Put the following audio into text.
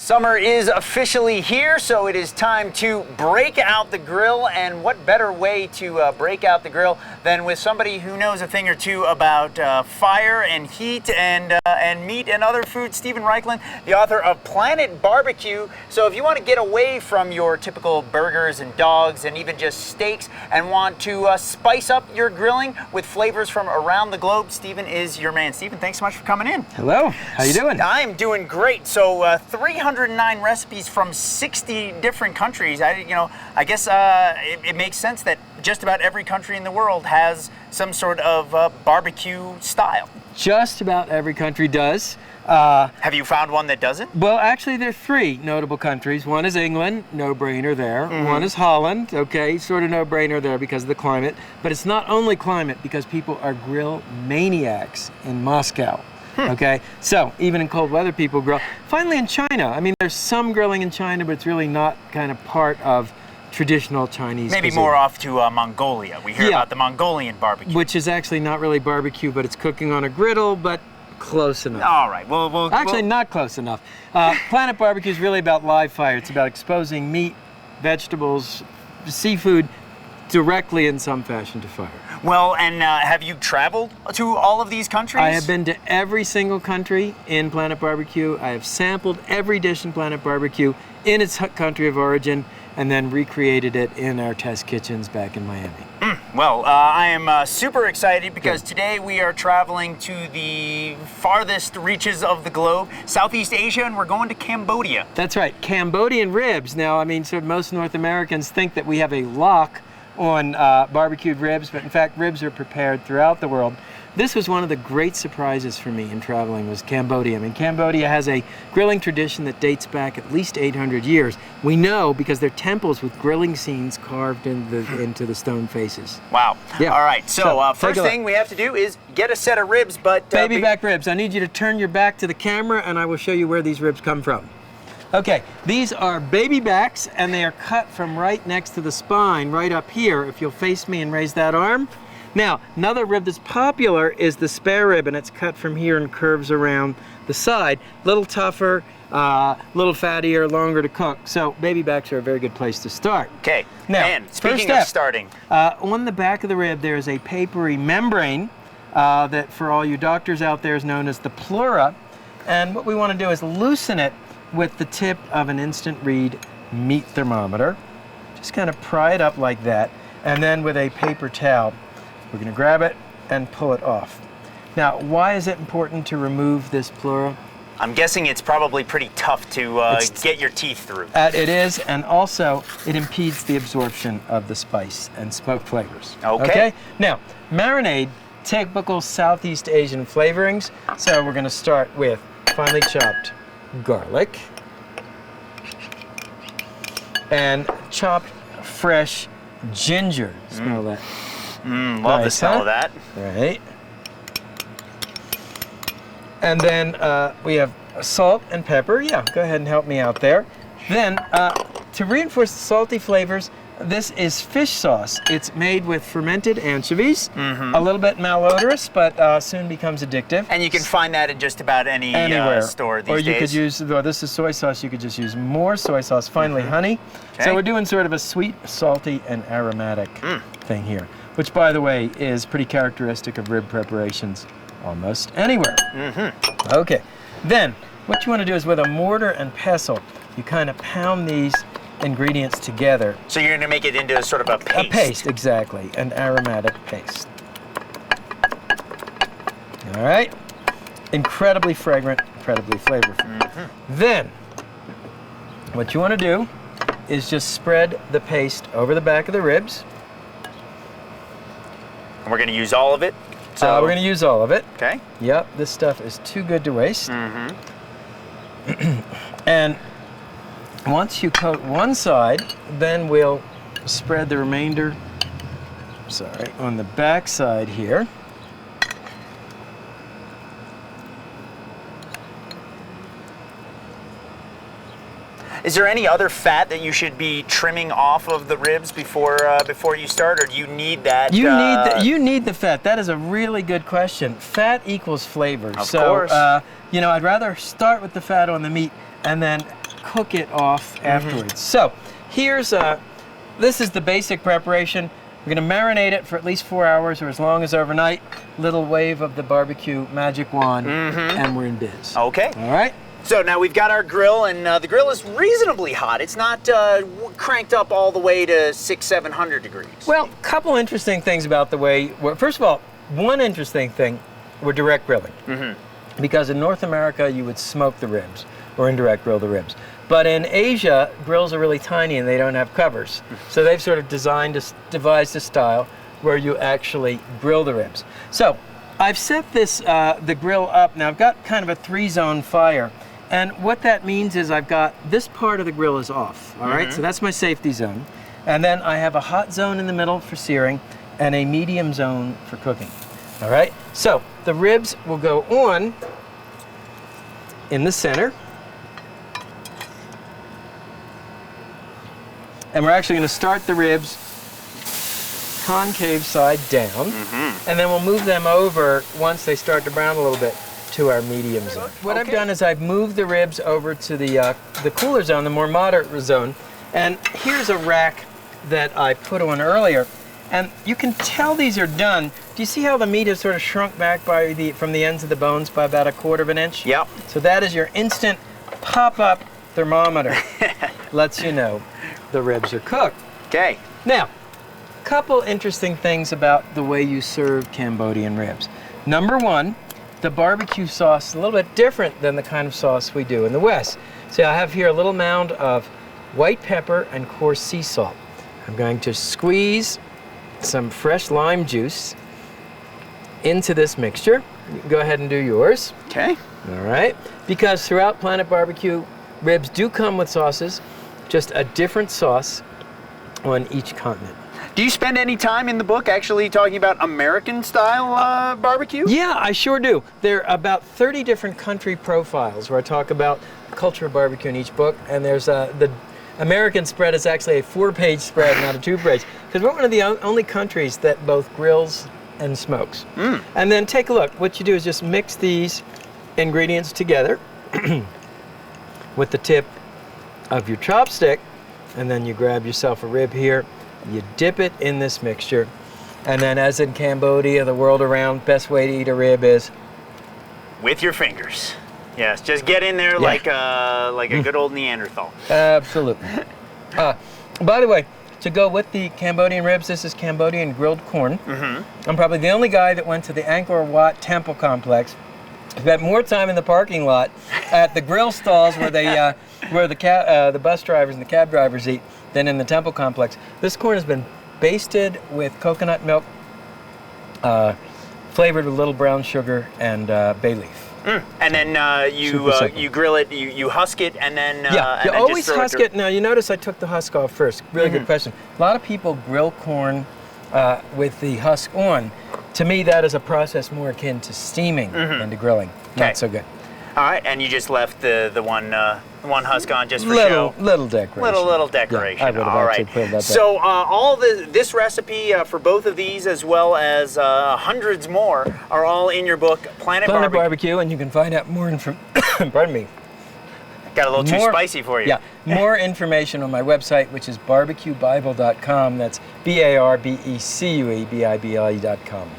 Summer is officially here, so it is time to break out the grill, and what better way to break out the grill than with somebody who knows a thing or two about fire and heat and meat and other food. Stephen Raichlen, the author of Planet Barbecue. So if you want to get away from your typical burgers and dogs and even just steaks and want to spice up your grilling with flavors from around the globe, Stephen is your man. Stephen, thanks so much for coming in. Hello, how you doing? I'm doing great. So 309 recipes from 60 different countries. I guess it makes sense that just about every country in the world has some sort of barbecue style. Just about every country does. Have you found one that doesn't? Well, actually, there are three notable countries. One is England, no-brainer there. One is Holland, okay, sort of no-brainer there because of the climate. But it's not only climate, because people are grill maniacs in Moscow. Okay, so even in cold weather, people grill. Finally, in China, I mean, there's some grilling in China, but it's really not kind of part of traditional Chinese Maybe cuisine. more off to Mongolia. We hear about the Mongolian barbecue. Which is actually not really barbecue, but it's cooking on a griddle, but close enough. All right. Well, actually, not close enough. Planet Barbecue is really about live fire. It's about exposing meat, vegetables, seafood directly in some fashion to fire. Well, and have you traveled to all of these countries? I have been to every single country in Planet Barbecue. I have sampled every dish in Planet Barbecue in its country of origin and then recreated it in our test kitchens back in Miami. Well, I am super excited because today we are traveling to the farthest reaches of the globe, Southeast Asia, and we're going to Cambodia. That's right, Cambodian ribs. Now, I mean, so most North Americans think that we have a lock on barbecued ribs, but in fact, ribs are prepared throughout the world. This was one of the great surprises for me in traveling was Cambodia. I mean, Cambodia has a grilling tradition that dates back at least 800 years. We know because there are temples with grilling scenes carved into the stone faces. Wow. Yeah. All right, so first thing we have to do is get a set of ribs, but... baby back ribs. I need you to turn your back to the camera and I will show you where these ribs come from. Okay, these are baby backs and they are cut from right next to the spine, right up here. If you'll face me and raise that arm. Now, another rib that's popular is the spare rib, and it's cut from here and curves around the side. Little tougher, little fattier, longer to cook. So baby backs are a very good place to start. Okay, now, and speaking of starting. On the back of the rib, there is a papery membrane that for all you doctors out there is known as the pleura. And what we want to do is loosen it with the tip of an instant read meat thermometer. Just kind of pry it up like that. And then with a paper towel, we're going to grab it and pull it off. Now, why is it important to remove this pleura? I'm guessing it's probably pretty tough to get your teeth through. It is, and also it impedes the absorption of the spice and smoke flavors. Okay? Now, marinade, typical Southeast Asian flavorings. So we're going to start with finely chopped garlic and chopped fresh ginger. Smell that. Love the smell of that. Right. And then we have salt and pepper. Yeah, go ahead and help me out there. Then, to reinforce the salty flavors, this is fish sauce. It's made with fermented anchovies, a little bit malodorous, but soon becomes addictive. And you can find that in just about anywhere store these days. Or you could use, well, this is soy sauce, you could just use more soy sauce, finally honey. Okay. So we're doing sort of a sweet, salty, and aromatic thing here, which, by the way, is pretty characteristic of rib preparations almost anywhere. Okay, then what you want to do is with a mortar and pestle, you kind of pound these ingredients together. So you're going to make it into sort of a paste. A paste, exactly, an aromatic paste. All right, incredibly fragrant, incredibly flavorful. Then, what you want to do is just spread the paste over the back of the ribs. And we're going to use all of it? So we're going to use all of it. Okay. Yep, this stuff is too good to waste. And once you coat one side, then we'll spread the remainder, on the back side here. Is there any other fat that you should be trimming off of the ribs before you start, or do you need that? You need the fat. That is a really good question. Fat equals flavor. Of course. You know, I'd rather start with the fat on the meat and then cook it off afterwards. So here's this is the basic preparation. We're going to marinate it for at least 4 hours or as long as overnight. Little wave of the barbecue magic wand, and we're in biz. Okay. All right. So now we've got our grill, and the grill is reasonably hot. It's not cranked up all the way to 600-700 degrees. Well, a couple interesting things about the way. First of all, one interesting thing, we're direct grilling. Because in North America, you would smoke the ribs or indirect grill the ribs. But in Asia, grills are really tiny and they don't have covers. So they've sort of devised a style where you actually grill the ribs. So I've set this, the grill up. Now I've got kind of a 3-zone fire. And what that means is I've got this part of the grill is off, all right? So that's my safety zone. And then I have a hot zone in the middle for searing and a medium zone for cooking, all right? So the ribs will go on in the center. And we're actually going to start the ribs concave side down, and then we'll move them over once they start to brown a little bit to our medium zone. What I've done is I've moved the ribs over to the cooler zone, the more moderate zone, and here's a rack that I put on earlier, and you can tell these are done. Do you see how the meat is sort of shrunk back by from the ends of the bones by about 1/4 inch? Yep. So that is your instant pop-up thermometer. Lets you know the ribs are cooked. Okay. Now, couple interesting things about the way you serve Cambodian ribs. Number one, the barbecue sauce is a little bit different than the kind of sauce we do in the West. So I have here a little mound of white pepper and coarse sea salt. I'm going to squeeze some fresh lime juice into this mixture. You can go ahead and do yours. Okay. All right. Because throughout Planet Barbecue, ribs do come with sauces, just a different sauce on each continent. Do you spend any time in the book actually talking about American-style barbecue? Yeah, I sure do. There are about 30 different country profiles where I talk about the culture of barbecue in each book, and there's the American spread is actually a 4-page spread, not a 2-page, because we're one of the only countries that both grills and smokes. And then take a look. What you do is just mix these ingredients together with the tip of your chopstick, and then you grab yourself a rib here, you dip it in this mixture, and then as in Cambodia, the world around, best way to eat a rib is with your fingers. Yes, just get in there like a good old Neanderthal. Absolutely. By the way, to go with the Cambodian ribs, this is Cambodian grilled corn. I'm probably the only guy that went to the Angkor Wat temple complex. Spent more time in the parking lot at the grill stalls where they where the bus drivers and the cab drivers eat than in the temple complex. This corn has been basted with coconut milk, flavored with a little brown sugar and bay leaf. And then you grill it, you husk it, and then you always husk it. Now you notice I took the husk off first. Really good question. A lot of people grill corn with the husk on. To me, that is a process more akin to steaming than to grilling. Not so good. All right, and you just left the one husk on just for little, show. Little decoration. Little decoration. Yeah, I would have all actually right. put it that So all this recipe for both of these, as well as hundreds more, are all in your book, Planet Barbecue, and you can find out more information. Pardon me. Got a little too spicy for you. Yeah, more information on my website, which is barbecuebible.com. That's BARBECUEBIBLE.com.